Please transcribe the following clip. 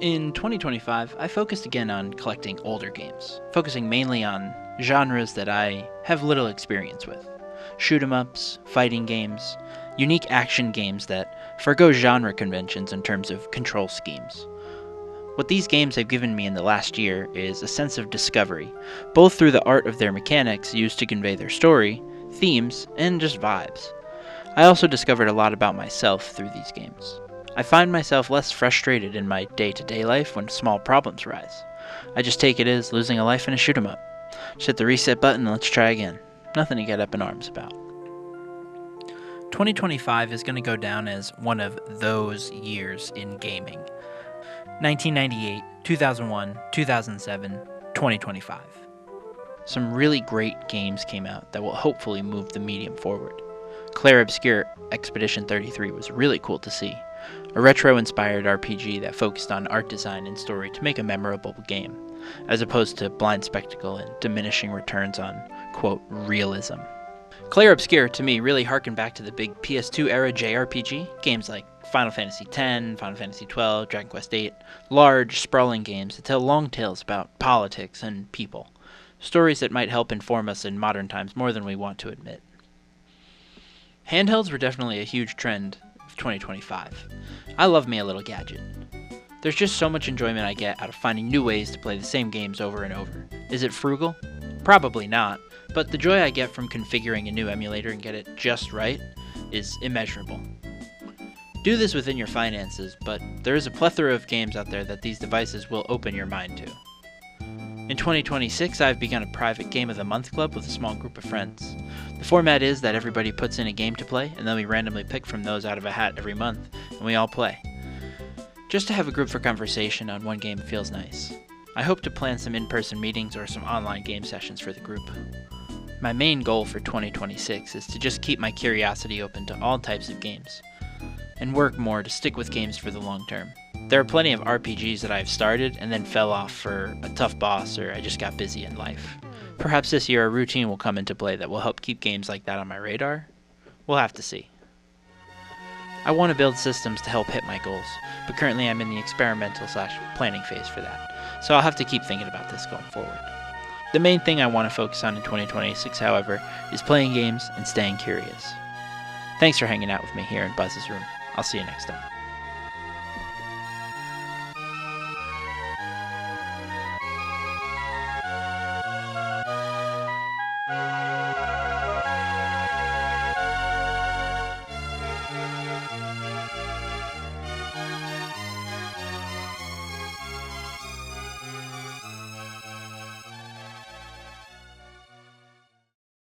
In 2025, I focused again on collecting older games, focusing mainly on genres that I have little experience with. Shoot 'em ups, fighting games, unique action games that forgo genre conventions in terms of control schemes. What these games have given me in the last year is a sense of discovery, both through the art of their mechanics used to convey their story, themes, and just vibes. I also discovered a lot about myself through these games. I find myself less frustrated in my day-to-day life when small problems arise. I just take it as losing a life in a shoot 'em up. Just hit the reset button and let's try again. Nothing to get up in arms about. 2025 is going to go down as one of those years in gaming. 1998, 2001, 2007, 2025. Some really great games came out that will hopefully move the medium forward. Clair Obscur Expedition 33 was really cool to see. A retro-inspired RPG that focused on art design and story to make a memorable game, as opposed to blind spectacle and diminishing returns on, quote, realism. Clair Obscur, to me, really harkened back to the big PS2 era JRPG, games like Final Fantasy X, Final Fantasy XII, Dragon Quest VIII, large, sprawling games that tell long tales about politics and people, stories that might help inform us in modern times more than we want to admit. Handhelds were definitely a huge trend of 2025. I love me a little gadget. There's just so much enjoyment I get out of finding new ways to play the same games over and over. Is it frugal? Probably not, but the joy I get from configuring a new emulator and get it just right is immeasurable. Do this within your finances, but there is a plethora of games out there that these devices will open your mind to. In 2026, I've begun a private Game of the Month club with a small group of friends. The format is that everybody puts in a game to play, and then we randomly pick from those out of a hat every month, and we all play. Just to have a group for conversation on one game feels nice. I hope to plan some in-person meetings or some online game sessions for the group. My main goal for 2026 is to just keep my curiosity open to all types of games, and work more to stick with games for the long term. There are plenty of RPGs that I've started and then fell off for a tough boss or I just got busy in life. Perhaps this year a routine will come into play that will help keep games like that on my radar. We'll have to see. I want to build systems to help hit my goals, but currently I'm in the experimental/planning phase for that, so I'll have to keep thinking about this going forward. The main thing I want to focus on in 2026, however, is playing games and staying curious. Thanks for hanging out with me here in Buzz's Room. I'll see you next time.